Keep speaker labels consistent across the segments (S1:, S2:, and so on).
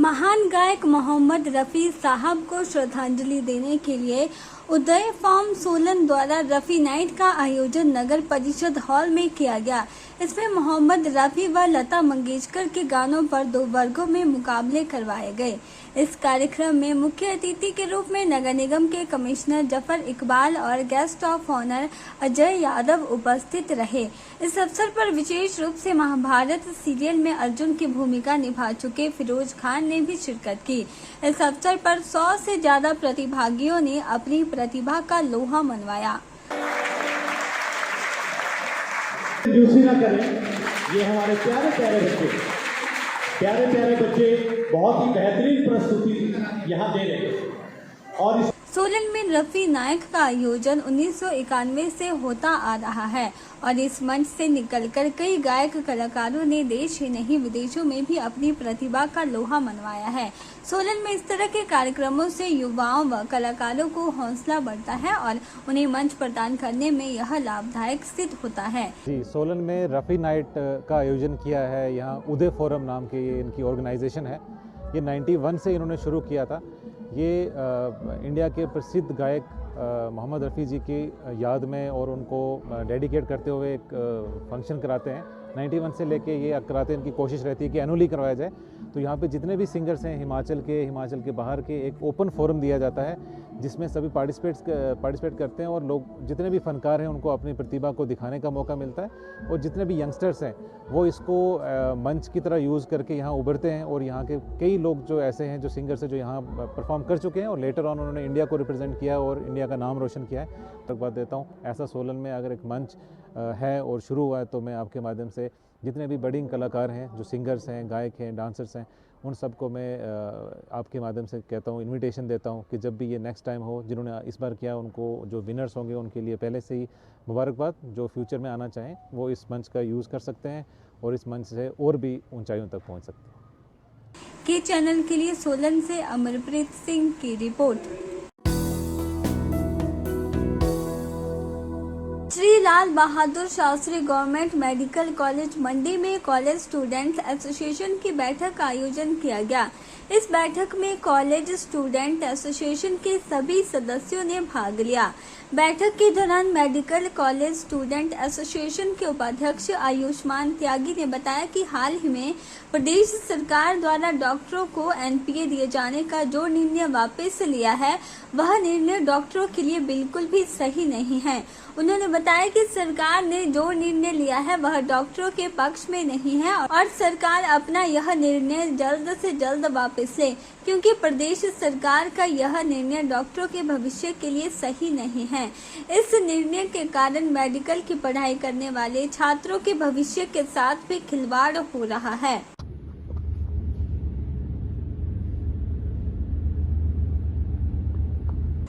S1: महान गायक मोहम्मद रफ़ी साहब को श्रद्धांजलि देने के लिए उदय फार्म सोलन द्वारा रफ़ी नाइट का आयोजन नगर परिषद हॉल में किया गया। इसमें मोहम्मद रफ़ी व लता मंगेशकर के गानों पर 2 वर्गों में मुकाबले करवाए गए। इस कार्यक्रम में मुख्य अतिथि के रूप में नगर निगम के कमिश्नर जफर इकबाल और guest of honour Ajay Yadav उपस्थित रहे। इस अवसर पर विशेष रूप से महाभारत सीरियल में अर्जुन की भूमिका निभा चुके फिरोज खान ने भी शिरकत की। इस अवसर पर 100 से ज्यादा प्रतिभागियों ने अपनी प्रतिभा का लोहा मनवाया।
S2: दूसरी ना करें, ये हमारे प्यारे प्यारे बच्चे बहुत ही बेहतरीन प्रस्तुति यहाँ दे रहे हैं। और
S1: सोलन में रफ़ी नाइट का आयोजन 1991 से होता आ रहा है और इस मंच से निकलकर कई गायक कलाकारों ने देश ही नहीं विदेशों में भी अपनी प्रतिभा का लोहा मनवाया है। सोलन में इस तरह के कार्यक्रमों से युवाओं व कलाकारों को हौसला बढ़ता है और उन्हें मंच प्रदान करने में यह लाभदायक सिद्ध होता है।
S3: जी, सोलन में रफ़ी नाइट का आयोजन किया है। यहाँ उदय फोरम नाम की इनकी ऑर्गेनाइजेशन है। ये 91 से इन्होंने शुरू किया था। ये इंडिया के प्रसिद्ध गायक मोहम्मद रफ़ी जी की याद में और उनको डेडिकेट करते हुए एक फंक्शन कराते हैं। 91 से लेके ये कराते हैं, इनकी कोशिश रहती है कि एनुअली करवाया जाए। तो यहाँ पे जितने भी सिंगर्स हैं हिमाचल के बाहर के, एक ओपन फोरम दिया जाता है जिसमें सभी पार्टिसिपेट करते हैं और लोग जितने भी फनकार हैं उनको अपनी प्रतिभा को दिखाने का मौका मिलता है। और जितने भी यंगस्टर्स हैं वो इसको मंच की तरह यूज़ करके यहाँ उभरते हैं। और यहाँ के कई लोग जो ऐसे हैं, जो सिंगर्स हैं, जो यहाँ परफॉर्म कर चुके हैं और लेटर ऑन उन्होंने इंडिया को रिप्रेजेंट किया और इंडिया का नाम रोशन किया है। तक बात देता हूँ, ऐसा सोलन में अगर एक मंच है और शुरू हुआ है तो मैं आपके माध्यम से जितने भी बड़ी कलाकार हैं, जो सिंगर्स हैं, गायक हैं, डांसर्स हैं, उन सबको मैं आपके माध्यम से कहता हूँ, इनविटेशन देता हूँ कि जब भी ये नेक्स्ट टाइम हो, जिन्होंने इस बार किया उनको, जो विनर्स होंगे उनके लिए पहले से ही मुबारकबाद। जो फ्यूचर में आना चाहें वो इस मंच का यूज़ कर सकते हैं और इस मंच से और भी ऊंचाइयों तक पहुँच सकते हैं।
S1: के चैनल के लिए सोलन से अमरप्रीत सिंह की report. Shri Lal Bahadur Shastri government medical college मंडी में कॉलेज स्टूडेंट्स एसोसिएशन की बैठक का आयोजन किया गया। इस बैठक में कॉलेज स्टूडेंट एसोसिएशन के सभी सदस्यों ने भाग लिया। बैठक के दौरान मेडिकल कॉलेज स्टूडेंट एसोसिएशन के उपाध्यक्ष आयुष्मान त्यागी ने बताया कि हाल ही में प्रदेश सरकार द्वारा डॉक्टरों को एनपीए दिए जाने का जो निर्णय वापस लिया है, वह निर्णय डॉक्टरों के लिए बिल्कुल भी सही नहीं है। उन्होंने बताया कि सरकार ने जो निर्णय लिया है वह डॉक्टरों के पक्ष में नहीं है और सरकार अपना यह निर्णय जल्द से जल्द वापस ले, क्योंकि प्रदेश सरकार का यह निर्णय डॉक्टरों के भविष्य के लिए सही नहीं है। इस निर्णय के कारण मेडिकल की पढ़ाई करने वाले छात्रों के भविष्य के साथ भी खिलवाड़ हो रहा है।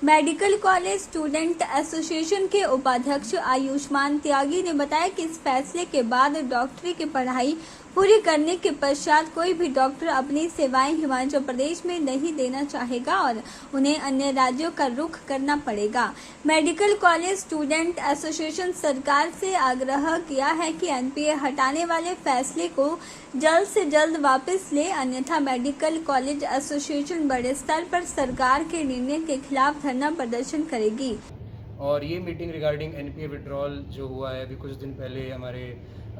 S1: मेडिकल कॉलेज स्टूडेंट एसोसिएशन के उपाध्यक्ष आयुष्मान त्यागी ने बताया कि इस फैसले के बाद डॉक्टरी की पढ़ाई पूरी करने के पश्चात कोई भी डॉक्टर अपनी सेवाएं हिमाचल प्रदेश में नहीं देना चाहेगा और उन्हें अन्य राज्यों का रुख करना पड़ेगा। मेडिकल कॉलेज स्टूडेंट एसोसिएशन सरकार से आग्रह किया है कि एनपीए हटाने वाले फैसले को जल्द से जल्द वापस ले, अन्यथा मेडिकल कॉलेज एसोसिएशन बड़े स्तर पर सरकार के निर्णय के खिलाफ धरना प्रदर्शन करेगी।
S4: और ये मीटिंग रिगार्डिंग एनपीए विड्रॉल जो हुआ है अभी कुछ दिन पहले हमारे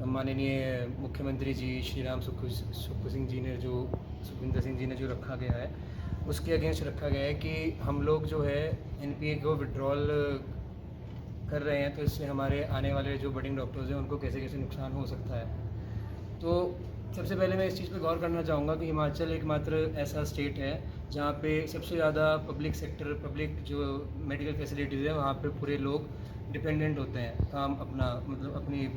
S4: माननीय मुख्यमंत्री जी श्री राम सुखविंदर सिंह जी ने जो रखा गया है, उसके अगेंस्ट रखा गया है कि हम लोग जो है एनपीए को विड्रॉल कर रहे हैं तो इससे हमारे आने वाले जो बडिंग डॉक्टर्स हैं उनको कैसे कैसे नुकसान हो सकता है। तो सबसे पहले मैं इस चीज़ पर गौर करना चाहूँगा कि हिमाचल एकमात्र ऐसा स्टेट है जहाँ पे सबसे ज़्यादा पब्लिक जो मेडिकल फैसिलिटीज़ है वहाँ पे पूरे लोग डिपेंडेंट होते हैं काम अपनी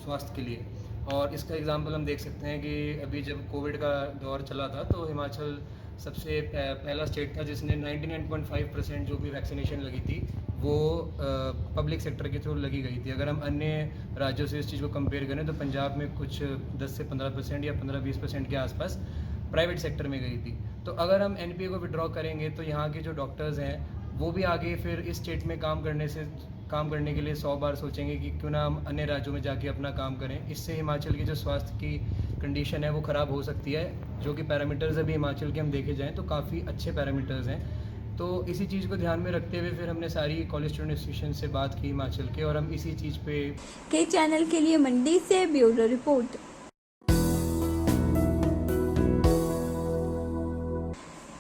S4: स्वास्थ्य के लिए। और इसका एग्जांपल हम देख सकते हैं कि अभी जब कोविड का दौर चला था तो हिमाचल सबसे पहला स्टेट था जिसने 99.5% जो भी वैक्सीनेशन लगी थी वो पब्लिक सेक्टर के थ्रू लगी गई थी। अगर हम अन्य राज्यों से इस चीज़ को कंपेयर करें तो पंजाब में कुछ 10 से 15% या 15-20% के आसपास प्राइवेट सेक्टर में गई थी। तो अगर हम एनपीए को विड्रॉ करेंगे तो यहाँ के जो डॉक्टर्स हैं वो भी आगे फिर इस स्टेट में काम करने के लिए 100 बार सोचेंगे कि क्यों ना हम अन्य राज्यों में जाके अपना काम करें। इससे हिमाचल की जो स्वास्थ्य की कंडीशन है वो ख़राब हो सकती है, जो कि पैरामीटर्स अभी हिमाचल के हम देखे जाएँ तो काफ़ी अच्छे पैरामीटर्स हैं। तो इसी चीज़ को ध्यान में रखते हुए फिर हमने सारी कॉलेज स्टूडेंट एसोसिएशन से बात की हिमाचल के, और हम इसी चीज़ पे
S1: के चैनल के लिए मंडी से ब्यूरो रिपोर्ट।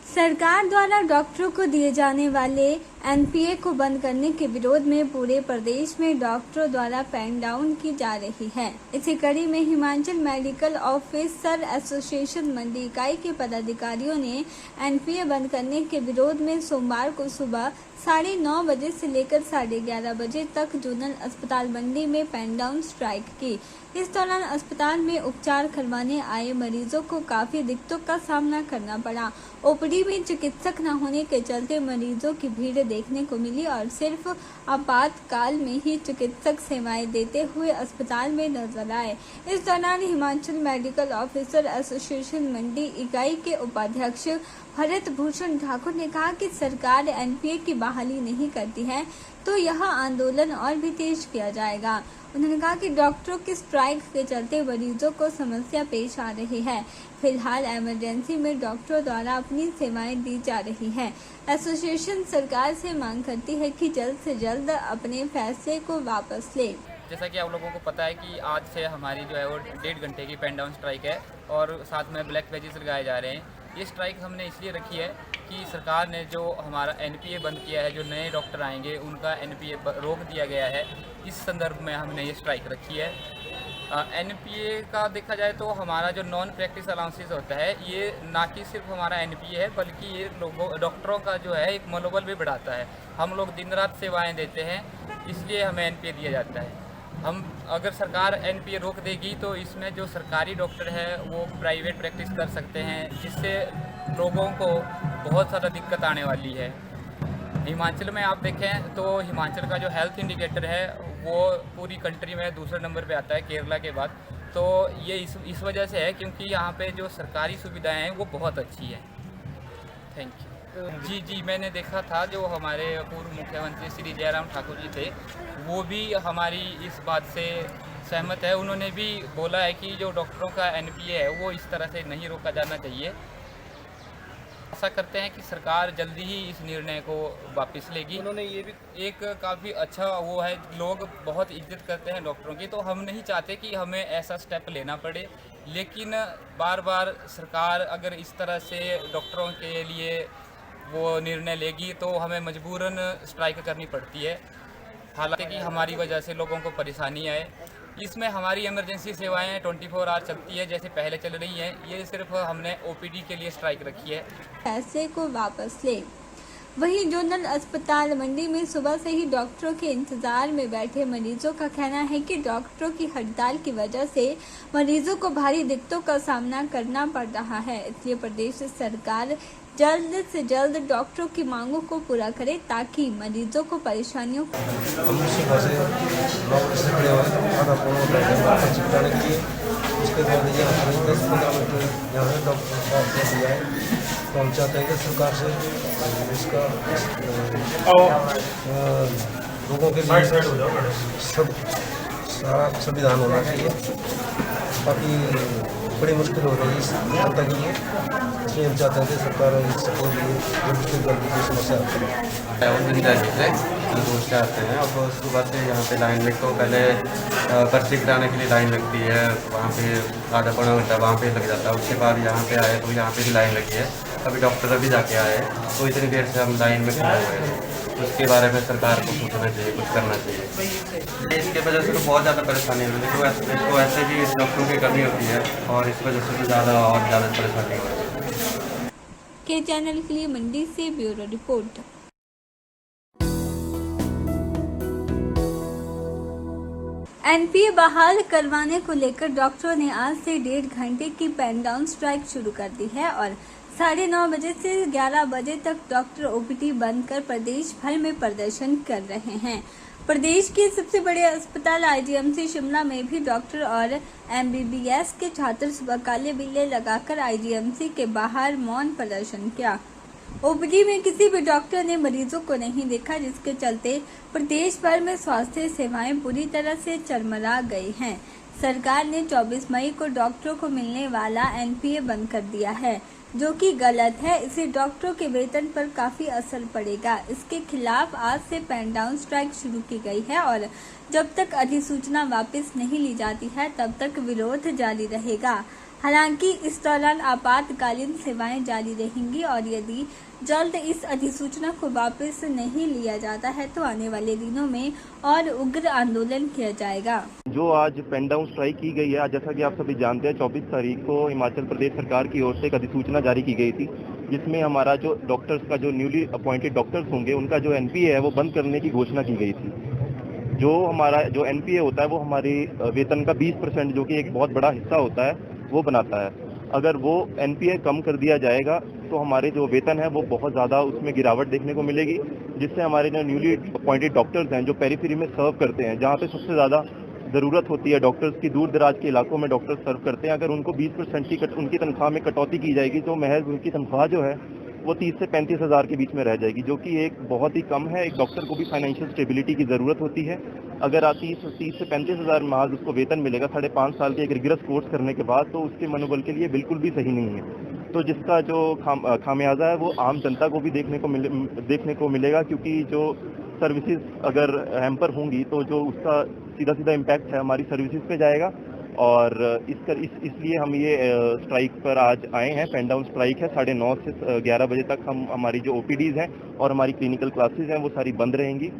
S1: सरकार द्वारा डॉक्टरों को दिए जाने वाले एनपीए को बंद करने के विरोध में पूरे प्रदेश में डॉक्टरों द्वारा पेन डाउन की जा रही है। इसी कड़ी में हिमाचल मेडिकल ऑफिसर एसोसिएशन मंडी इकाई के पदाधिकारियों ने एनपीए बंद करने के विरोध में सोमवार को सुबह 9:30 बजे से लेकर 11:30 बजे तक जोनल अस्पताल मंडी में पेन डाउन स्ट्राइक की। इस दौरान अस्पताल में उपचार करवाने आए मरीजों को काफी दिक्कतों का सामना करना पड़ा। ओपीडी में चिकित्सक न होने के चलते मरीजों की भीड़ देखने को मिली और सिर्फ आपातकाल में ही चिकित्सक सेवाएं देते हुए अस्पताल में नजर आए। इस दौरान हिमाचल मेडिकल ऑफिसर एसोसिएशन मंडी इकाई के उपाध्यक्ष भरत भूषण ठाकुर ने कहा कि सरकार एनपीए की बहाली नहीं करती है तो यह आंदोलन और भी तेज किया जाएगा। उन्होंने कहा कि डॉक्टरों की स्ट्राइक के चलते मरीजों को समस्या पेश आ रही है। फिलहाल इमरजेंसी में डॉक्टरों द्वारा अपनी सेवाएं दी जा रही है। एसोसिएशन सरकार से मांग करती है कि जल्द से जल्द अपने फैसले को वापस ले।
S5: जैसा कि आप लोगों को पता है कि आज से हमारी जो है वो 1.5 घंटे की पेन डाउन स्ट्राइक है और साथ में ब्लैक बैजेस लगाए जा रहे हैं। ये स्ट्राइक हमने इसलिए रखी है कि सरकार ने जो हमारा एनपीए बंद किया है, जो नए डॉक्टर आएंगे उनका एनपीए रोक दिया गया है। इस संदर्भ में हमने ये स्ट्राइक रखी है। एनपीए का देखा जाए तो हमारा जो नॉन प्रैक्टिस अलाउंसेस होता है, ये ना कि सिर्फ हमारा एनपीए है बल्कि ये लोगों डॉक्टरों का जो है एक मनोबल भी बढ़ाता है। हम लोग दिन रात सेवाएं देते हैं, इसलिए हमें एनपीए दिया जाता है। हम अगर सरकार एनपीए रोक देगी तो इसमें जो सरकारी डॉक्टर है वो प्राइवेट प्रैक्टिस कर सकते हैं, जिससे लोगों को बहुत ज़्यादा दिक्कत आने वाली है। हिमाचल में आप देखें तो हिमाचल का जो हेल्थ इंडिकेटर है वो पूरी कंट्री में दूसरे नंबर पे आता है केरला के बाद। तो ये इस वजह से है क्योंकि यहाँ पे जो सरकारी सुविधाएं हैं वो बहुत अच्छी है। Thank you. जी मैंने देखा था जो हमारे पूर्व मुख्यमंत्री श्री जयराम ठाकुर जी थे, वो भी हमारी इस बात से सहमत है। उन्होंने भी बोला है कि जो डॉक्टरों का एनपीए है वो इस तरह से नहीं रोका जाना चाहिए। आशा करते हैं कि सरकार जल्दी ही इस निर्णय को वापस लेगी। उन्होंने ये भी एक काफ़ी अच्छा वो है, लोग बहुत इज्जत करते हैं डॉक्टरों की, तो हम नहीं चाहते कि हमें ऐसा स्टेप लेना पड़े। लेकिन बार बार सरकार अगर इस तरह से डॉक्टरों के लिए वो निर्णय लेगी तो हमें मजबूरन स्ट्राइक करनी पड़ती है, हालांकि कि हमारी वजह से लोगों को परेशानी आए। इसमें हमारी इमरजेंसी सेवाएं 24 आवर चलती है जैसे पहले चल रही हैं। ये सिर्फ हमने ओपीडी के लिए स्ट्राइक रखी है।
S1: फैसले को वापस ले। वहीं जोनल अस्पताल मंडी में सुबह से ही डॉक्टरों के इंतजार में बैठे मरीजों का कहना है कि डॉक्टरों की हड़ताल की वजह से मरीजों को भारी दिक्कतों का सामना करना पड़ रहा है। इसलिए प्रदेश सरकार जल्द से जल्द डॉक्टरों की मांगों को पूरा करे ताकि मरीजों को परेशानियों
S6: हम सुबह से डॉक्टर से खड़े हुए आधा पौना घंटा चिपकाने के लिए, उसके बाद यहाँ पर 10-15 मिनट यहाँ से डॉक्टर साहब से दिया है। तो हम चाहते हैं कि सरकार से इसका लोगों के लिए सब सारा संविधान होना चाहिए, बाकी बड़ी मुश्किल हो रही है इस जनता के लिए। इसलिए हम चाहते हैं कि सरकार इसको मुश्किल जल्दी की समस्या
S7: से दूर से आते हैं। अब सुबह से यहाँ पे लाइन लग, तो पहले पर्ची कराने के लिए लाइन लगती है, वहाँ पे आधा पौना घंटा वहाँ पे लग जाता है। उसके बाद यहाँ पे आए तो यहाँ पे भी लाइन लगी है। अभी डॉक्टर अभी जाके आए, तो इतनी देर से हम लाइन में खड़े हुए हैं। उसके बारे में सरकार को सोचना चाहिए, कुछ करना चाहिए। इसके वजह से तो बहुत ज़्यादा परेशानी होती है, इसको ऐसे भी डॉक्टरों की कमी होती है और इस वजह से तो ज़्यादा और ज़्यादा परेशानी हो रही है।
S1: के चैनल के लिए मंडी से ब्यूरो रिपोर्ट। एनपीए बहाल करवाने को लेकर डॉक्टरों ने आज से 1.5 घंटे की पेन डाउन स्ट्राइक शुरू कर दी है और 9:30 बजे से 11 बजे तक डॉक्टर ओपीडी बंद कर प्रदेश भर में प्रदर्शन कर रहे हैं। प्रदेश के सबसे बड़े अस्पताल आईजीएमसी शिमला में भी डॉक्टर और एमबीबीएस के छात्र सुबह काले बिल्ले लगाकर आईजीएमसी के बाहर मौन प्रदर्शन किया। ओपीडी में किसी भी डॉक्टर ने मरीजों को नहीं देखा, जिसके चलते प्रदेश भर में स्वास्थ्य सेवाएं पूरी तरह से चरमरा गई हैं। सरकार ने 24 मई को डॉक्टरों को मिलने वाला एनपीए बंद कर दिया है, जो कि गलत है। इससे डॉक्टरों के वेतन पर काफ़ी असर पड़ेगा। इसके खिलाफ आज से पेन डाउन स्ट्राइक शुरू की गई है और जब तक अधिसूचना वापस नहीं ली जाती है तब तक विरोध जारी रहेगा। हालांकि इस दौरान आपातकालीन सेवाएं जारी रहेंगी और यदि जल्द इस अधिसूचना को वापस नहीं लिया जाता है तो आने वाले दिनों में और उग्र आंदोलन किया जाएगा।
S8: जो आज पेन डाउन स्ट्राइक की गई है, जैसा कि आप सभी जानते हैं 24 तारीख को हिमाचल प्रदेश सरकार की ओर से एक अधिसूचना जारी की गई थी, जिसमें हमारा जो डॉक्टर्स का जो न्यूली अपॉइंटेड डॉक्टर्स होंगे उनका जो एनपीए है वो बंद करने की घोषणा की गई थी। जो हमारा जो एनपीए होता है वो हमारी वेतन का 20% जो कि एक बहुत बड़ा हिस्सा होता है वो बनाता है। अगर वो एनपीए कम कर दिया जाएगा तो हमारे जो वेतन है वो बहुत ज़्यादा उसमें गिरावट देखने को मिलेगी, जिससे हमारे जो न्यूली अपॉइंटेड डॉक्टर्स हैं जो पेरिफेरी में सर्व करते हैं, जहाँ पे सबसे ज़्यादा ज़रूरत होती है डॉक्टर्स की, दूर दराज के इलाकों में डॉक्टर्स सर्व करते हैं, अगर उनको 20% की उनकी तनख्वाह में कटौती की जाएगी तो महज उनकी तनख्वाह जो है वो 30 से 35 हज़ार के बीच में रह जाएगी, जो कि एक बहुत ही कम है। एक डॉक्टर को भी फाइनेंशियल स्टेबिलिटी की ज़रूरत होती है। अगर 30 से 35 हज़ार महज उसको वेतन मिलेगा 5.5 साल के एक रिगरस कोर्स करने के बाद, तो उसके मनोबल के लिए बिल्कुल भी सही नहीं है। तो जिसका जो खामियाजा है वो आम जनता को भी देखने को मिलेगा, क्योंकि जो सर्विसेज अगर हैम्पर होंगी तो जो उसका सीधा इम्पैक्ट है हमारी सर्विसेज पे जाएगा। और इसलिए हम ये स्ट्राइक पर आज आए हैं। पेन डाउन स्ट्राइक है, 9:30 से 11 बजे तक हमारी जो ओपीडीज़ हैं और हमारी क्लिनिकल क्लासेज हैं वो सारी बंद रहेंगी।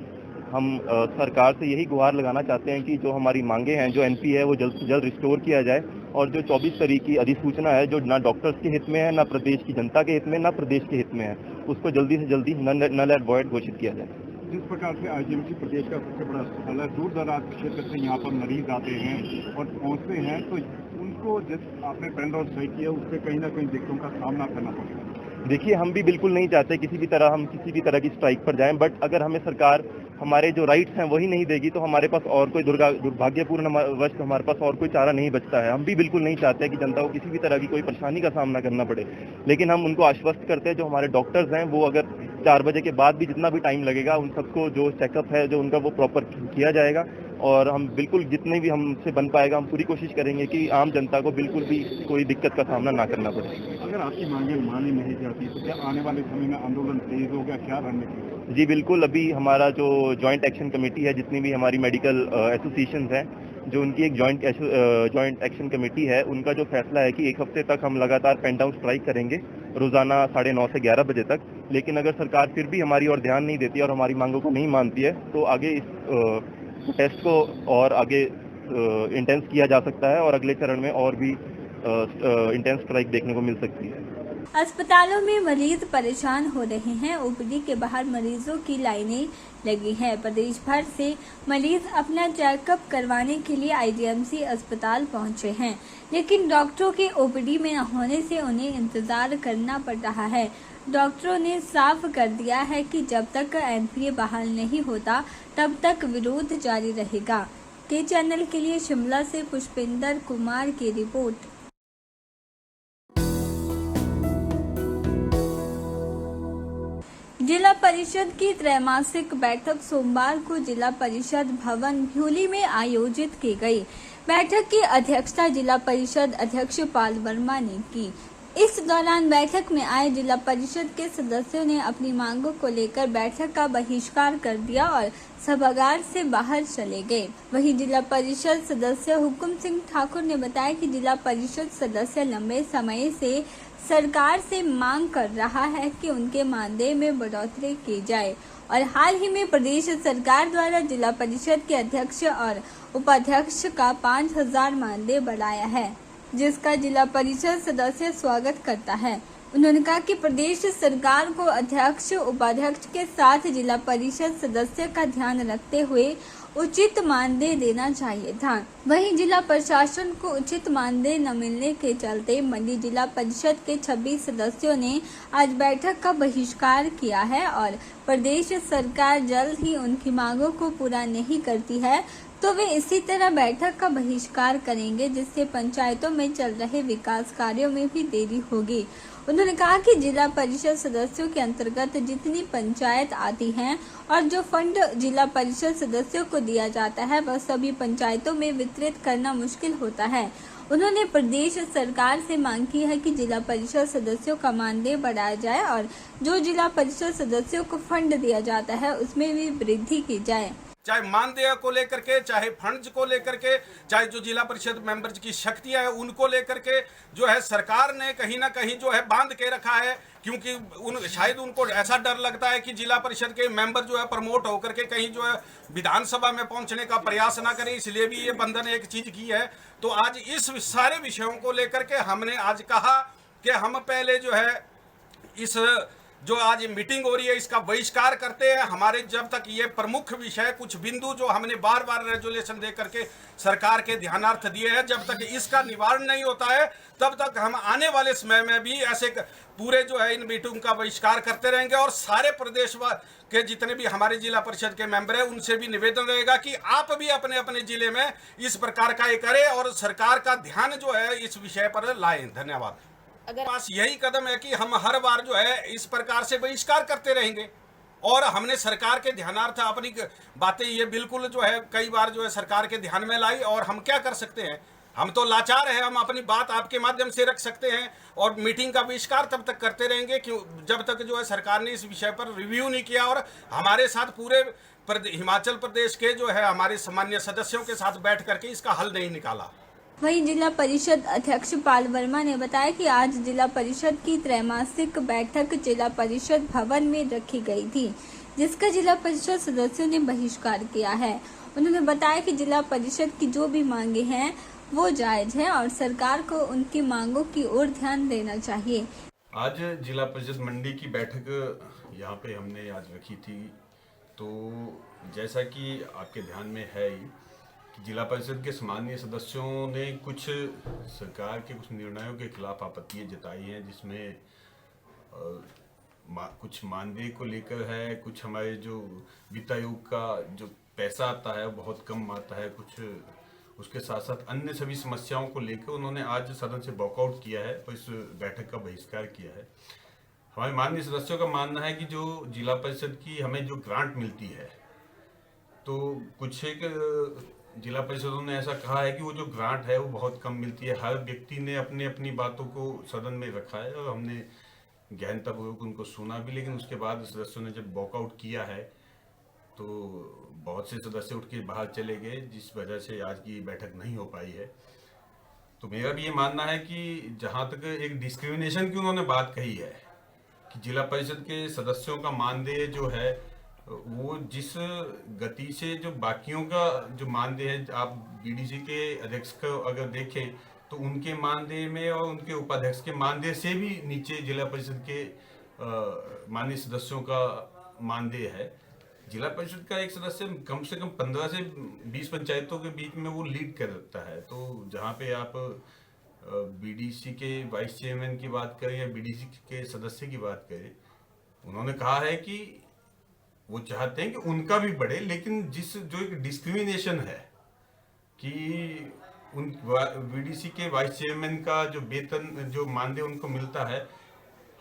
S8: हम सरकार से यही गुहार लगाना चाहते हैं कि जो हमारी मांगे हैं, जो एनपीए है वो जल्द से जल्द रिस्टोर किया जाए, और जो 24 तारीख की अधिसूचना है जो ना डॉक्टर्स के हित में है, ना प्रदेश की जनता के हित में, ना प्रदेश के हित में है, उसको जल्दी से जल्दी नल एंड वॉइड घोषित किया जाए।
S9: जिस प्रकार से आईजीएमसी प्रदेश का सबसे बड़ा अस्पताल है, दूर दराज क्षेत्र से यहाँ पर मरीज आते हैं और पहुँचते हैं, तो उनको जिस आपने पेन डाउन स्ट्राइक किया उससे कहीं ना कहीं दिक्कतों का सामना करना पड़ेगा।
S8: देखिए, हम भी बिल्कुल नहीं चाहते किसी भी तरह की स्ट्राइक पर जाएं, बट अगर हमें सरकार हमारे जो राइट्स हैं वही नहीं देगी तो हमारे पास और कोई दुर्भाग्यपूर्ण वश हमारे पास और कोई चारा नहीं बचता है। हम भी बिल्कुल नहीं चाहते कि जनता को किसी भी तरह की कोई परेशानी का सामना करना पड़े, लेकिन हम उनको आश्वस्त करते हैं जो हमारे डॉक्टर्स हैं वो अगर 4 बजे के बाद भी जितना भी टाइम लगेगा उन सबको जो चेकअप है जो उनका वो प्रॉपर किया जाएगा, और हम बिल्कुल जितने भी हमसे बन पाएगा हम पूरी कोशिश करेंगे कि आम जनता को बिल्कुल भी कोई दिक्कत का सामना ना करना पड़े।
S9: अगर आपकी मांगे मानी नहीं जाती तो क्या आने वाले समय में आंदोलन तेज होगा, क्या रणनीति?
S8: जी बिल्कुल, अभी हमारा जो जॉइंट एक्शन कमेटी है, जितनी भी हमारी मेडिकल एसोसिएशंस हैं, जो उनकी एक जॉइंट एक्शन कमेटी है, उनका जो फैसला है कि 1 हफ्ते तक हम लगातार पेन डाउन स्ट्राइक करेंगे रोज़ाना 9:30 से 11 बजे तक। लेकिन अगर सरकार फिर भी हमारी ओर ध्यान नहीं देती और हमारी मांगों को नहीं मानती है तो आगे इस टेस्ट को और आगे इंटेंस किया जा सकता है और अगले चरण में और भी इंटेंस स्ट्राइक देखने को मिल सकती है।
S1: अस्पतालों में मरीज परेशान हो रहे हैं। ओपीडी के बाहर मरीजों की लाइनें लगी हैं। प्रदेश भर से मरीज अपना चेकअप करवाने के लिए आईजीएमसी अस्पताल पहुंचे हैं, लेकिन डॉक्टरों के ओपीडी में न होने से उन्हें इंतजार करना पड़ रहा है। डॉक्टरों ने साफ कर दिया है कि जब तक एनपीए बहाल नहीं होता तब तक विरोध जारी रहेगा। के चैनल के लिए शिमला से पुष्पिंदर कुमार की रिपोर्ट। जिला परिषद की त्रैमासिक बैठक सोमवार को जिला परिषद भवन भ्यूली में आयोजित की गई। बैठक की अध्यक्षता जिला परिषद अध्यक्ष पाल वर्मा ने की। इस दौरान बैठक में आए जिला परिषद के सदस्यों ने अपनी मांगों को लेकर बैठक का बहिष्कार कर दिया और सभागार से बाहर चले गए। वहीं जिला परिषद सदस्य हुकुम सिंह ठाकुर ने बताया कि जिला परिषद सदस्य लंबे समय से सरकार से मांग कर रहा है कि उनके मानदेय में बढ़ोतरी की जाए और हाल ही में प्रदेश सरकार द्वारा जिला परिषद के अध्यक्ष और उपाध्यक्ष का 5,000 मानदेय बढ़ाया है, जिसका जिला परिषद सदस्य स्वागत करता है। उन्होंने कहा कि प्रदेश सरकार को अध्यक्ष उपाध्यक्ष के साथ जिला परिषद सदस्य का ध्यान रखते हुए उचित मानदेय देना चाहिए था। वहीं जिला प्रशासन को उचित मानदेय न मिलने के चलते मंडी जिला परिषद के 26 सदस्यों ने आज बैठक का बहिष्कार किया है और प्रदेश सरकार जल्द ही उनकी मांगों को पूरा नहीं करती है तो वे इसी तरह बैठक का बहिष्कार करेंगे, जिससे पंचायतों में चल रहे विकास कार्यों में भी देरी होगी। उन्होंने कहा कि जिला परिषद सदस्यों के अंतर्गत जितनी पंचायत आती हैं और जो फंड जिला परिषद सदस्यों को दिया जाता है वह सभी पंचायतों में वितरित करना मुश्किल होता है। उन्होंने प्रदेश सरकार से मांग की है कि जिला परिषद सदस्यों का मानदेय बढ़ाया जाए और जो जिला परिषद सदस्यों को फंड दिया जाता है उसमें भी वृद्धि की जाए।
S10: चाहे मानदेय को लेकर के, चाहे फंड्स को लेकर के, चाहे जो जिला परिषद मेंबर्स की शक्तियां हैं उनको लेकर के जो है सरकार ने कहीं ना कहीं जो है बांध के रखा है, क्योंकि शायद उनको ऐसा डर लगता है कि जिला परिषद के मेंबर जो है प्रमोट होकर के कहीं जो है विधानसभा में पहुंचने का प्रयास ना करें, इसलिए भी ये बंधन एक चीज की है। तो आज इस सारे विषयों को लेकर के हमने आज कहा कि हम पहले जो है इस जो आज मीटिंग हो रही है इसका बहिष्कार करते हैं। हमारे जब तक ये प्रमुख विषय कुछ बिंदु जो हमने बार बार रेजोल्यूशन दे करके सरकार के ध्यानार्थ दिए हैं, जब तक इसका निवारण नहीं होता है तब तक हम आने वाले समय में भी ऐसे पूरे जो है इन मीटिंग का बहिष्कार करते रहेंगे। और सारे प्रदेश के जितने भी हमारे जिला परिषद के मेंबर हैं उनसे भी निवेदन रहेगा कि आप भी अपने अपने जिले में इस प्रकार का ये करें और सरकार का ध्यान जो है इस विषय पर लाएं। धन्यवाद। अगर पास यही कदम है कि हम हर बार जो है इस प्रकार से बहिष्कार करते रहेंगे और हमने सरकार के ध्यानार्थ अपनी बातें ये बिल्कुल जो है कई बार जो है सरकार के ध्यान में लाई। और हम क्या कर सकते हैं, हम तो लाचार हैं, हम अपनी बात आपके माध्यम से रख सकते हैं और मीटिंग का बहिष्कार तब तक करते रहेंगे क्यों जब तक जो है सरकार ने इस विषय पर रिव्यू नहीं किया और हमारे साथ पूरे हिमाचल प्रदेश के जो है हमारे सामान्य सदस्यों के साथ बैठ करके इसका हल नहीं निकाला।
S1: वहीं जिला परिषद अध्यक्ष पाल वर्मा ने बताया कि आज जिला परिषद की त्रैमासिक बैठक जिला परिषद भवन में रखी गई थी, जिसका जिला परिषद सदस्यों ने बहिष्कार किया है। उन्होंने बताया कि जिला परिषद की जो भी मांगे हैं वो जायज है और सरकार को उनकी मांगों की ओर ध्यान देना चाहिए।
S11: आज जिला परिषद मंडी की बैठक यहाँ पे हमने आज रखी थी, तो जैसा कि आपके ध्यान में है ही जिला परिषद के सामान्य सदस्यों ने कुछ सरकार के कुछ निर्णयों के खिलाफ आपत्तियां जताई हैं, जिसमें कुछ मानदेय को लेकर है, कुछ हमारे जो वित्त आयोग का जो पैसा आता है वो बहुत कम आता है, कुछ उसके साथ साथ अन्य सभी समस्याओं को लेकर उन्होंने आज सदन से वॉकआउट किया है और इस बैठक का बहिष्कार किया है। हमारे माननीय सदस्यों का मानना है कि जो जिला परिषद की हमें जो ग्रांट मिलती है, तो कुछ एक जिला परिषदों ने ऐसा कहा है कि वो जो ग्रांट है वो बहुत कम मिलती है। हर व्यक्ति ने अपनी अपनी बातों को सदन में रखा है और हमने गहनतापूर्वक उनको सुना भी, लेकिन उसके बाद सदस्यों ने जब वॉकआउट किया है तो बहुत से सदस्य उठ के बाहर चले गए, जिस वजह से आज की बैठक नहीं हो पाई है। तो मेरा भी ये मानना है कि जहाँ तक एक डिस्क्रिमिनेशन की उन्होंने बात कही है कि जिला परिषद के सदस्यों का मानदेय जो है वो जिस गति से जो बाकियों का जो मानदेय है, आप बीडीसी के अध्यक्ष को अगर देखें तो उनके मानदेय में और उनके उपाध्यक्ष के मानदेय से भी नीचे जिला परिषद के माननीय सदस्यों का मानदेय है। जिला परिषद का एक सदस्य कम से कम 15 से 20 पंचायतों के बीच में वो लीड करता है। तो जहाँ पे आप बीडीसी के वाइस चेयरमैन की बात करें या बीडीसी के सदस्य की बात करें, उन्होंने कहा है कि वो चाहते हैं कि उनका भी बढ़े, लेकिन जो एक डिस्क्रिमिनेशन है कि उन बीडीसी के वाइस चेयरमैन का जो वेतन जो मानदेय उनको मिलता है,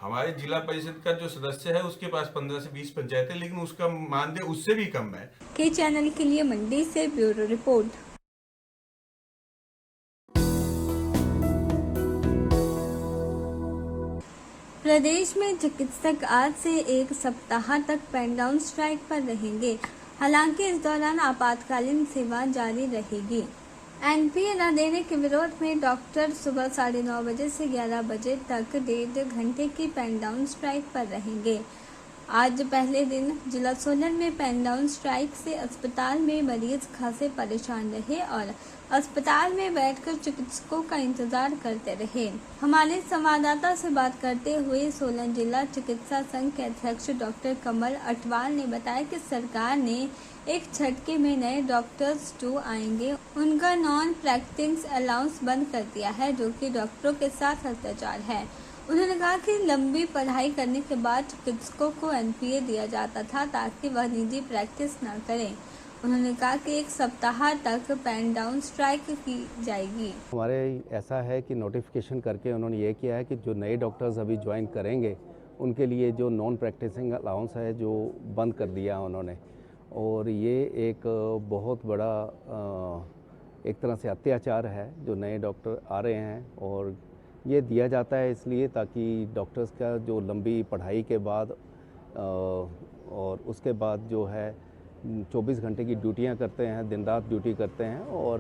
S11: हमारे जिला परिषद का जो सदस्य है उसके पास 15 से 20 पंचायतें, लेकिन उसका मानदेय उससे भी कम है।
S1: के चैनल के लिए मंडी से ब्यूरो रिपोर्ट। प्रदेश में चिकित्सक आज से एक सप्ताह तक पेन डाउन स्ट्राइक पर रहेंगे। हालांकि इस दौरान आपातकालीन सेवा जारी रहेगी। एनपीए न देने के विरोध में डॉक्टर सुबह 9:30 बजे से 11 बजे तक 1.5 घंटे की पेन डाउन स्ट्राइक पर रहेंगे। आज पहले दिन जिला सोलन में पेन डाउन स्ट्राइक से अस्पताल में मरीज खासे परेशान रहे और अस्पताल में बैठकर चिकित्सकों का इंतजार करते रहे। हमारे संवाददाता से बात करते हुए सोलन जिला चिकित्सा संघ के अध्यक्ष डॉक्टर कमल अटवाल ने बताया कि सरकार ने एक झटके में नए डॉक्टर्स जो आएंगे उनका नॉन प्रैक्टिस अलाउंस बंद कर दिया है, जो कि डॉक्टरों के साथ अत्याचार है। उन्होंने कहा कि लंबी पढ़ाई करने के बाद चिकित्सकों को एनपीए दिया जाता था ताकि वह निजी प्रैक्टिस न करें। उन्होंने कहा कि 1 सप्ताह तक पेन डाउन स्ट्राइक की जाएगी।
S12: हमारे ऐसा है कि नोटिफिकेशन करके उन्होंने ये किया है कि जो नए डॉक्टर्स अभी ज्वाइन करेंगे उनके लिए जो नॉन प्रैक्टिसिंग अलाउंस है जो बंद कर दिया उन्होंने, और ये एक बहुत बड़ा एक तरह से अत्याचार है जो नए डॉक्टर आ रहे हैं, और ये दिया जाता है इसलिए ताकि डॉक्टर्स का जो लंबी पढ़ाई के बाद और उसके बाद जो है 24 घंटे की ड्यूटियां करते हैं, दिन रात ड्यूटी करते हैं, और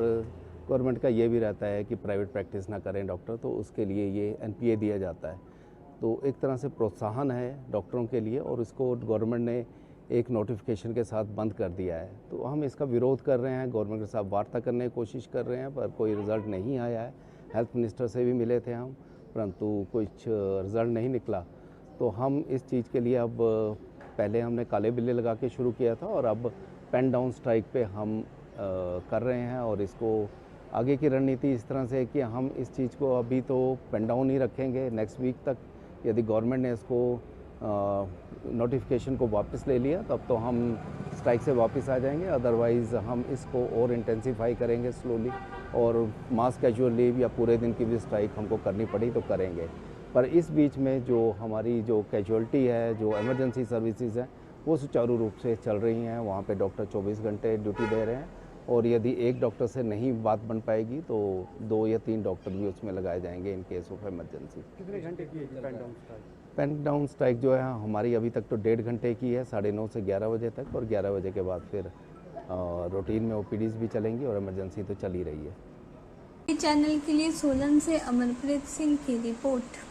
S12: गवर्नमेंट का ये भी रहता है कि प्राइवेट प्रैक्टिस ना करें डॉक्टर, तो उसके लिए ये NPA दिया जाता है। तो एक तरह से प्रोत्साहन है डॉक्टरों के लिए, और इसको गवर्नमेंट ने एक नोटिफिकेशन के साथ बंद कर दिया है। तो हम इसका विरोध कर रहे हैं, गवर्नमेंट के साथ वार्ता करने की कोशिश कर रहे हैं, पर कोई रिज़ल्ट नहीं आया है। हेल्थ मिनिस्टर से भी मिले थे हम, परंतु कुछ रिज़ल्ट नहीं निकला। तो हम इस चीज़ के लिए अब पहले हमने काले बिल्ले लगा के शुरू किया था, और अब पेन डाउन स्ट्राइक पे हम कर रहे हैं, और इसको आगे की रणनीति इस तरह से है कि हम इस चीज़ को अभी तो पेन डाउन ही रखेंगे। नेक्स्ट वीक तक यदि गवर्नमेंट ने इसको नोटिफिकेशन को वापस ले लिया तब तो हम स्ट्राइक से वापस आ जाएंगे, अदरवाइज़ हम इसको और इंटेंसिफाई करेंगे स्लोली, और मास कैजुअल लीव या पूरे दिन की भी स्ट्राइक हमको करनी पड़ी तो करेंगे। पर इस बीच में जो हमारी जो कैजुअल्टी है, जो इमरजेंसी सर्विसेज हैं, वो सुचारू रूप से चल रही हैं। वहाँ पे डॉक्टर 24 घंटे ड्यूटी दे रहे हैं, और यदि एक डॉक्टर से नहीं बात बन पाएगी तो 2 या 3 डॉक्टर भी उसमें लगाए जाएंगे इन केस ऑफ इमरजेंसी।
S2: कितने घंटे की pen down strike?
S12: Pen down strike जो है हमारी अभी तक तो 1.5 घंटे की है, 9:30 से 11 बजे तक, और 11 बजे के बाद फिर रूटीन में OPDs भी चलेंगी और इमरजेंसी तो चल ही रही है।
S1: चैनल के लिए सोलन से अमरप्रीत सिंह की रिपोर्ट।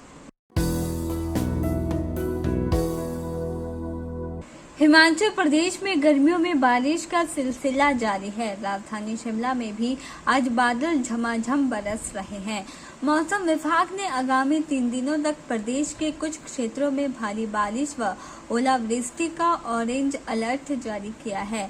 S1: हिमाचल प्रदेश में गर्मियों में बारिश का सिलसिला जारी है। राजधानी शिमला में भी आज बादल झमाझम बरस रहे हैं। मौसम विभाग ने आगामी 3 दिनों तक प्रदेश के कुछ क्षेत्रों में भारी बारिश व ओलावृष्टि का ऑरेंज अलर्ट जारी किया है।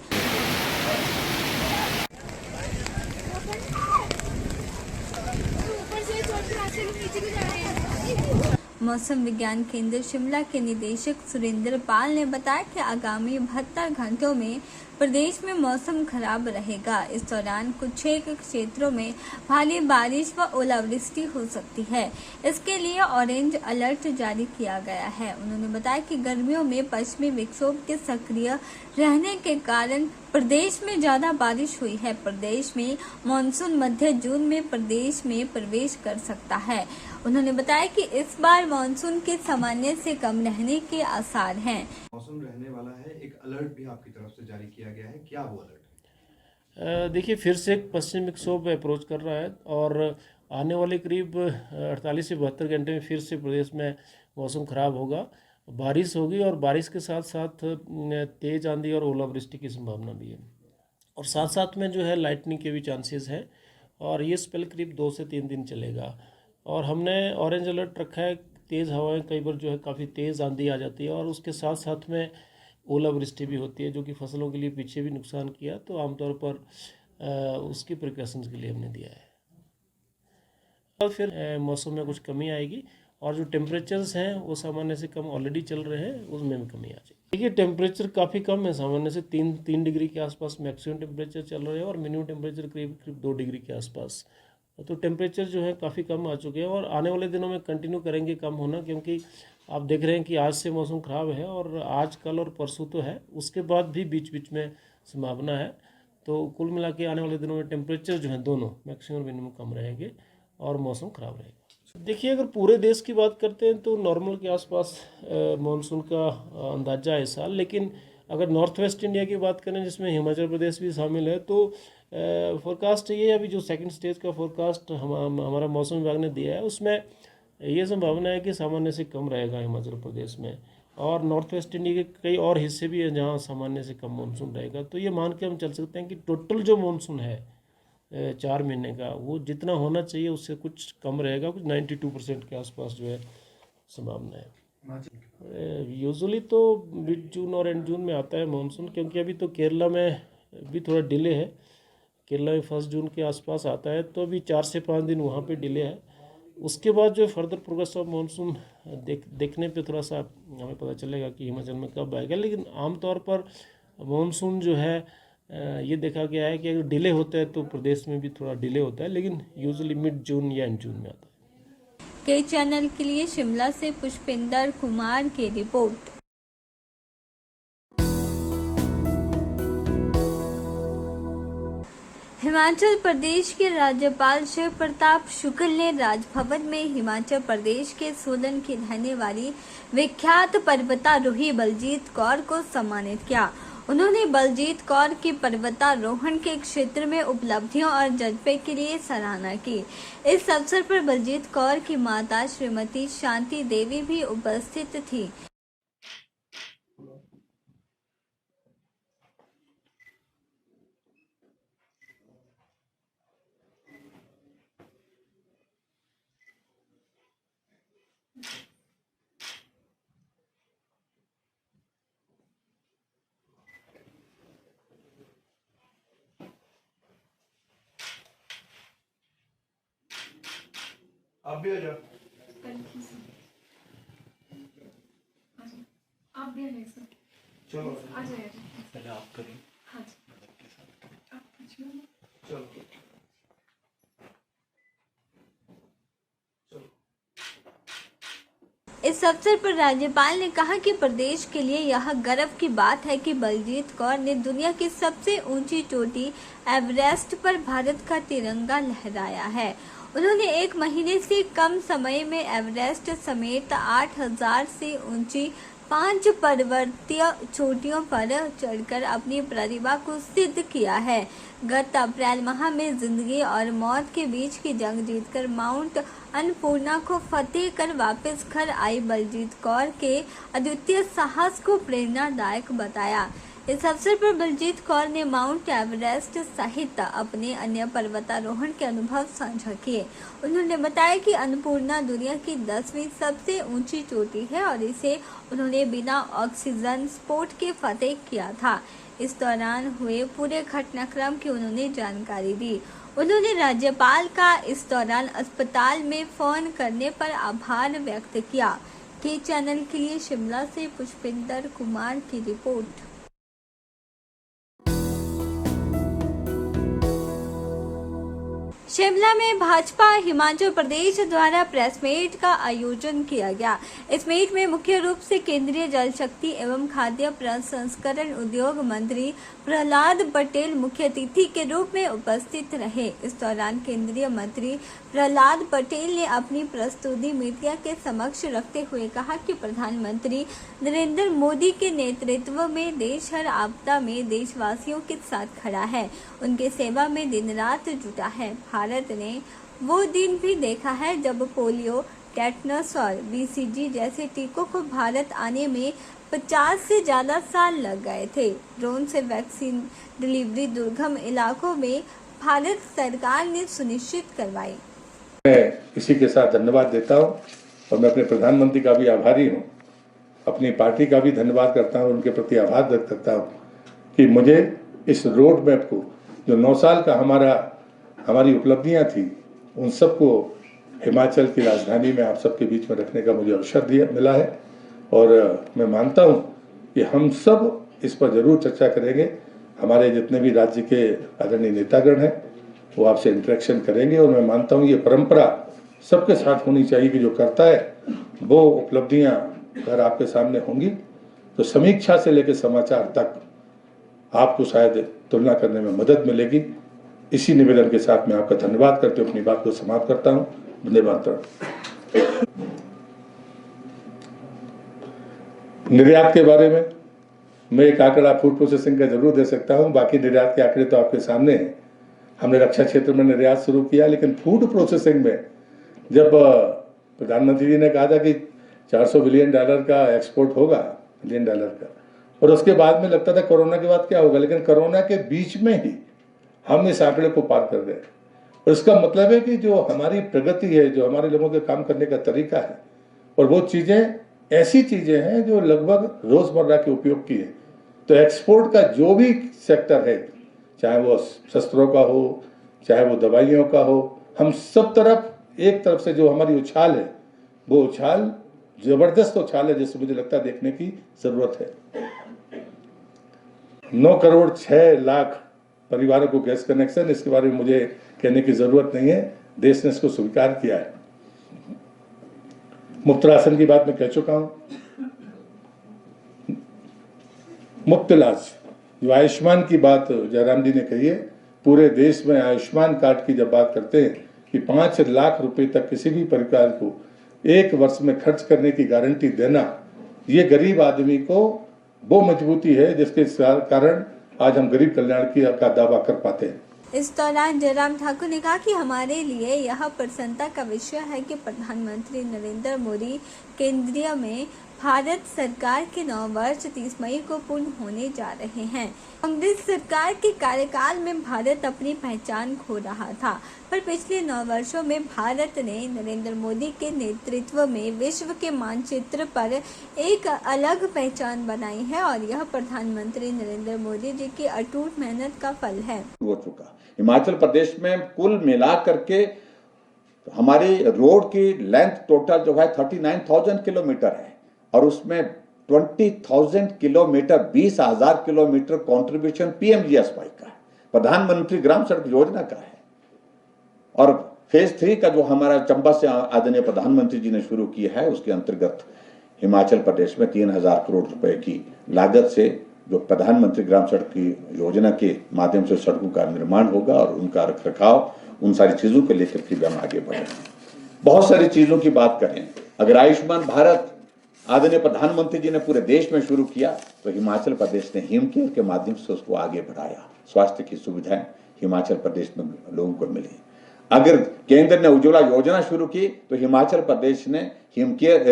S1: मौसम विज्ञान केंद्र शिमला के निदेशक सुरेंद्र पाल ने बताया कि आगामी 72 घंटों में प्रदेश में मौसम खराब रहेगा। इस दौरान कुछ क्षेत्रों में भारी बारिश व ओलावृष्टि हो सकती है। इसके लिए ऑरेंज अलर्ट जारी किया गया है। उन्होंने बताया कि गर्मियों में पश्चिमी विक्षोभ के सक्रिय रहने के कारण प्रदेश में ज्यादा बारिश हुई है। प्रदेश में मानसून मध्य जून में प्रदेश में प्रवेश कर सकता है। उन्होंने बताया कि इस बार मानसून के सामान्य से कम रहने के आसार हैं।
S13: मौसम रहने वाला है, एक अलर्ट भी आपकी तरफ से जारी किया गया है, क्या वो अलर्ट है?
S14: देखिए, फिर से एक पश्चिमी विक्षोभ अप्रोच कर रहा है, और आने वाले करीब 48 से 72 घंटे में फिर से प्रदेश में मौसम खराब होगा, बारिश होगी, और बारिश के साथ साथ तेज आंधी और ओलावृष्टि की संभावना भी है, और साथ साथ में जो है लाइटनिंग के भी चांसेस हैं, और ये स्पेल करीब 2 से 3 दिन चलेगा। और हमने ऑरेंज अलर्ट रखा है। तेज़ हवाएं कई बार जो है काफ़ी तेज़ आंधी आ जाती है, और उसके साथ साथ में ओलावृष्टि भी होती है, जो कि फसलों के लिए पीछे भी नुकसान किया। तो आमतौर पर उसकी प्रिकॉशंस के लिए हमने दिया है। और फिर मौसम में कुछ कमी आएगी, और जो टेम्परेचर्स हैं वो सामान्य से कम ऑलरेडी चल रहे हैं, उसमें भी कमी आ जाएगी। देखिए, टेम्परेचर काफ़ी कम है, सामान्य से 3 डिग्री के आसपास मैक्सिमम टेम्परेचर चल रहे हैं, और मिनिमम टेम्परेचर करीब 2 डिग्री के आसपास। तो टेम्परेचर जो है काफ़ी कम आ चुके हैं, और आने वाले दिनों में कंटिन्यू करेंगे कम होना, क्योंकि आप देख रहे हैं कि आज से मौसम ख़राब है, और आज कल और परसों तो है, उसके बाद भी बीच बीच में संभावना है। तो कुल मिला के आने वाले दिनों में टेम्परेचर जो है दोनों मैक्सिमम मिनिमम कम रहेंगे, और मौसम ख़राब रहेगा। देखिए, अगर पूरे देश की बात करते हैं तो नॉर्मल के आसपास मानसून का अंदाज़ा है इस साल। लेकिन अगर नॉर्थ वेस्ट इंडिया की बात करें, जिसमें हिमाचल प्रदेश भी शामिल है, तो फोरकास्ट ये अभी जो सेकंड स्टेज का फोरकास्ट हमारा मौसम विभाग ने दिया है, उसमें ये संभावना है कि सामान्य से कम रहेगा हिमाचल प्रदेश में, और नॉर्थ वेस्ट इंडिया के कई और हिस्से भी हैं जहाँ सामान्य से कम मानसून रहेगा। तो ये मान के हम चल सकते हैं कि टोटल जो मानसून है 4 महीने का, वो जितना होना चाहिए उससे कुछ कम रहेगा, कुछ 92% के आसपास जो है संभावना है। यूजुअली तो मिड जून और एंड जून में आता है मानसून, क्योंकि अभी तो केरला में भी थोड़ा डिले है। केरला में 1 जून के आसपास आता है, तो अभी 4 से 5 दिन वहाँ पे डिले है। उसके बाद जो फर्दर प्रोग्रेस ऑफ मानसून देखने पे थोड़ा सा हमें पता चलेगा कि हिमाचल में कब आएगा। लेकिन आमतौर पर मानसून जो है ये देखा गया है कि अगर डिले होता है तो प्रदेश में भी थोड़ा डिले होता है, लेकिन यूजुअली मिड जून या एंड जून में आता है।
S1: के चैनल के लिए शिमला से पुष्पिंदर कुमार की रिपोर्ट। हिमाचल प्रदेश के राज्यपाल शिव प्रताप शुक्ल ने राजभवन में हिमाचल प्रदेश के सोलन की रहने वाली विख्यात पर्वतारोही बलजीत कौर को सम्मानित किया। उन्होंने बलजीत कौर की पर्वतारोहण के क्षेत्र में उपलब्धियों और जज्बे के लिए सराहना की। इस अवसर पर बलजीत कौर की माता श्रीमती शांति देवी भी उपस्थित थी।
S13: आप भी आ जाओ।
S15: आप भी आ जाइए सर।
S13: चलो
S15: आ जाइए।
S13: पहले आप करिए।
S15: हाँ जी। आप पूछिए।
S13: चलो
S1: इस अवसर पर राज्यपाल ने कहा कि प्रदेश के लिए यह गर्व की बात है कि बलजीत कौर ने दुनिया की सबसे ऊंची चोटी एवरेस्ट पर भारत का तिरंगा लहराया है। उन्होंने 1 महीने से कम समय में एवरेस्ट समेत 8000 से ऊंची 5 पर्वतीय चोटियों पर चढ़कर अपनी प्रतिभा को सिद्ध किया है। गत अप्रैल माह में जिंदगी और मौत के बीच की जंग जीतकर माउंट अन्नपूर्णा को फतेह कर वापस घर आई बलजीत कौर के अद्वितीय साहस को प्रेरणादायक बताया। इस अवसर पर बलजीत कौर ने माउंट एवरेस्ट सहित अपने अन्य पर्वतारोहण के अनुभव साझा किए। उन्होंने बताया कि अन्नपूर्णा दुनिया की 10वीं सबसे ऊंची चोटी है और इसे उन्होंने बिना ऑक्सीजन सपोर्ट के फतेह किया था। इस दौरान हुए पूरे घटनाक्रम की उन्होंने जानकारी दी। उन्होंने राज्यपाल का इस दौरान अस्पताल में फोन करने पर आभार व्यक्त किया। के चैनल के लिए शिमला से पुष्पिंदर कुमार की रिपोर्ट। शिमला में भाजपा हिमाचल प्रदेश द्वारा प्रेस मीट का आयोजन किया गया। इस मीट में मुख्य रूप से केंद्रीय जल शक्ति एवं खाद्य प्रसंस्करण उद्योग मंत्री प्रहलाद पटेल मुख्य अतिथि के रूप में उपस्थित रहे। इस दौरान केंद्रीय मंत्री प्रहलाद पटेल ने अपनी प्रस्तुति मीडिया के समक्ष रखते हुए कहा कि प्रधानमंत्री नरेंद्र मोदी के नेतृत्व में देश हर आपदा में देशवासियों के साथ खड़ा है, उनके सेवा में दिन रात जुटा है। भारत ने वो दिन भी देखा है जब पोलियो, टेटनस और बीसीजी जैसे टीकों को भारत आने में 50 से ज़्यादा साल लग गए थे। ड्रोन से वैक्सीन डिलीवरी दुर्गम इलाकों में भारत सरकार ने सुनिश्चित करवाई।
S16: मैं इसी के साथ धन्यवाद देता हूँ और मैं अपने प्रधानमंत्री का भी आभारी हूँ, अपनी पार्टी का भी धन्यवाद करता हूँ, उनके प्रति आभार व्यक्त करता हूँ कि मुझे इस रोड मैप को जो 9 साल का हमारी उपलब्धियां थी उन सबको हिमाचल की राजधानी में आप सबके बीच में रखने का मुझे अवसर मिला है। और मैं मानता हूं कि हम सब इस पर जरूर चर्चा करेंगे। हमारे जितने भी राज्य के आदरणीय नेतागण हैं वो आपसे इंटरेक्शन करेंगे और मैं मानता हूं ये परंपरा सबके साथ होनी चाहिए कि जो करता है वो उपलब्धियां अगर आपके सामने होंगी तो समीक्षा से लेकर समाचार तक आपको शायद तुलना करने में मदद मिलेगी। इसी निवेदन के साथ मैं आपका धन्यवाद करते हुए अपनी बात को समाप्त करता हूं। धन्यवाद। निर्यात के बारे में मैं एक आंकड़ा फूड प्रोसेसिंग का जरूर दे सकता हूं, बाकी निर्यात के आंकड़े तो आपके सामने हैं। हमने रक्षा क्षेत्र में निर्यात शुरू किया, लेकिन फूड प्रोसेसिंग में जब प्रधानमंत्री जी ने कहा था कि $400 बिलियन का एक्सपोर्ट होगा, $1 बिलियन का, और उसके बाद में लगता था कोरोना के बाद क्या होगा, लेकिन कोरोना के बीच में ही हम इस आंकड़े को पार कर गए। और इसका मतलब है कि जो हमारी प्रगति है, जो हमारे लोगों के काम करने का तरीका है, और वो चीज़ें ऐसी चीज़ें हैं जो लगभग रोज़मर्रा के उपयोग की है। तो एक्सपोर्ट का जो भी सेक्टर है, चाहे वो शस्त्रों का हो, चाहे वो दवाइयों का हो, हम सब तरफ एक तरफ से जो हमारी उछाल है वो उछाल ज़बरदस्त उछाल है, जिससे मुझे लगता है देखने की ज़रूरत है। 9 करोड़ 6 लाख परिवारों को गैस कनेक्शन, इसके बारे में मुझे कहने की जरूरत नहीं है, देश ने इसको स्वीकार किया है। मुफ्त राशन की बात मैं कह चुका हूं। मुफ्त इलाज, जो आयुष्मान की बात जयराम जी ने कही है, पूरे देश में आयुष्मान कार्ड की जब बात करते हैं कि 5 लाख रुपए तक किसी भी परिवार को 1 वर्ष में खर्च करने की गारंटी देना, ये गरीब आदमी को वो मजबूती है जिसके कारण आज हम गरीब कल्याण का दावा कर पाते हैं।
S1: इस दौरान जयराम ठाकुर ने कहा कि हमारे लिए यह प्रसन्नता का विषय है कि प्रधानमंत्री नरेंद्र मोदी केंद्रीय में भारत सरकार के 9 वर्ष 30 मई को पूर्ण होने जा रहे हैं। कांग्रेस सरकार के कार्यकाल में भारत अपनी पहचान खो रहा था, पर पिछले 9 वर्षों में भारत ने नरेंद्र मोदी के नेतृत्व में विश्व के मानचित्र पर एक अलग पहचान बनाई है और यह प्रधानमंत्री नरेंद्र मोदी जी की अटूट मेहनत का फल है।
S17: हो चुका हिमाचल प्रदेश में कुल मिला करके हमारी रोड की लेंथ टोटल जो है 39,000 किलोमीटर है और उसमें 20,000 किलोमीटर 20,000 किलोमीटर कंट्रीब्यूशन पीएमजीएसवाई का है, प्रधानमंत्री ग्राम सड़क योजना का है। और फेज 3 का जो हमारा चंबा से आदरणीय प्रधानमंत्री जी ने शुरू किया है, उसके अंतर्गत हिमाचल प्रदेश में 3,000 करोड़ रुपए की लागत से जो प्रधानमंत्री ग्राम सड़क की योजना के माध्यम से सड़कों का निर्माण होगा और उनका रखरखाव, उन सारी चीजों को लेकर के भी हम आगे बढ़े। बहुत सारी चीजों की बात करें, अगर आयुष्मान भारत आदरणीय प्रधानमंत्री जी ने पूरे देश में शुरू किया तो हिमाचल प्रदेश ने हिम केयर के माध्यम से उसको आगे बढ़ाया। स्वास्थ्य की सुविधाएं हिमाचल प्रदेश में लोगों को मिली। अगर केंद्र ने उज्ज्वला योजना शुरू की तो हिमाचल प्रदेश ने हिम केयर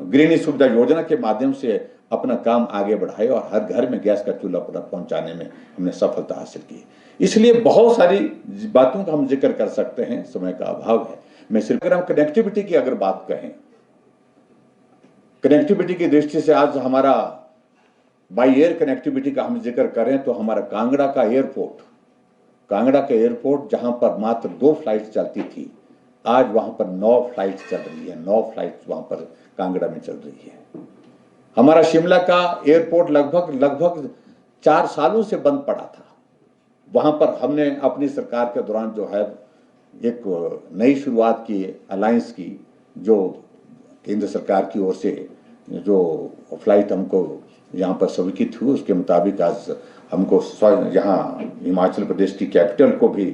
S17: गृहिणी सुविधा योजना के माध्यम से अपना काम आगे बढ़ाया और हर घर में गैस का चूल्हा पहुंचाने में हमने सफलता हासिल की। इसलिए बहुत सारी बातों का हम जिक्र कर सकते हैं, समय का अभाव है। मैं सिर्फ अगर हम कनेक्टिविटी की अगर बात कहें, कनेक्टिविटी की दृष्टि से आज हमारा बाई एयर कनेक्टिविटी का हम जिक्र करें तो हमारा कांगड़ा का एयरपोर्ट जहां पर मात्र 2 फ्लाइट चलती थी, आज वहां पर 9 फ्लाइट चल रही है। 9 फ्लाइट वहां पर कांगड़ा में चल रही है। हमारा शिमला का एयरपोर्ट लगभग 4 सालों से बंद पड़ा था। वहां पर हमने अपनी सरकार के दौरान जो है एक नई शुरुआत की, अलायंस की, जो केंद्र सरकार की ओर से जो फ्लाइट हमको यहाँ पर स्वीकृत हुई, उसके मुताबिक आज हमको यहाँ हिमाचल प्रदेश की कैपिटल को भी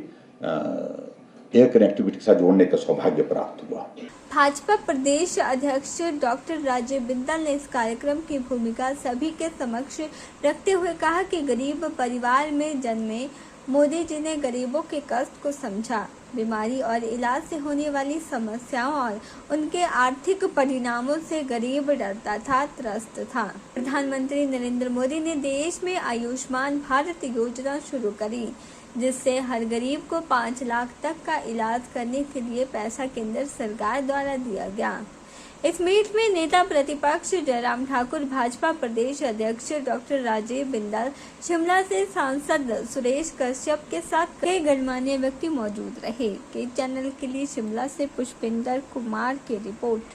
S17: एयर कनेक्टिविटी के साथ जोड़ने का सौभाग्य प्राप्त हुआ।
S1: भाजपा प्रदेश अध्यक्ष डॉक्टर राजीव बिंदल ने इस कार्यक्रम की भूमिका सभी के समक्ष रखते हुए कहा कि गरीब परिवार में जन्मे मोदी जी ने गरीबों के कष्ट को समझा, बीमारी और इलाज से होने वाली समस्याओं और उनके आर्थिक परिणामों से गरीब डरता था, त्रस्त था। प्रधानमंत्री नरेंद्र मोदी ने देश में आयुष्मान भारत योजना शुरू करी, जिससे हर गरीब को 5 लाख तक का इलाज करने के लिए पैसा केंद्र सरकार द्वारा दिया गया। इस मीट में नेता प्रतिपक्ष जयराम ठाकुर, भाजपा प्रदेश अध्यक्ष डॉक्टर राजीव बिंदल, शिमला से सांसद सुरेश कश्यप के साथ कई गणमान्य व्यक्ति मौजूद रहे। के चैनल के लिए शिमला से पुष्पिंदर कुमार की रिपोर्ट।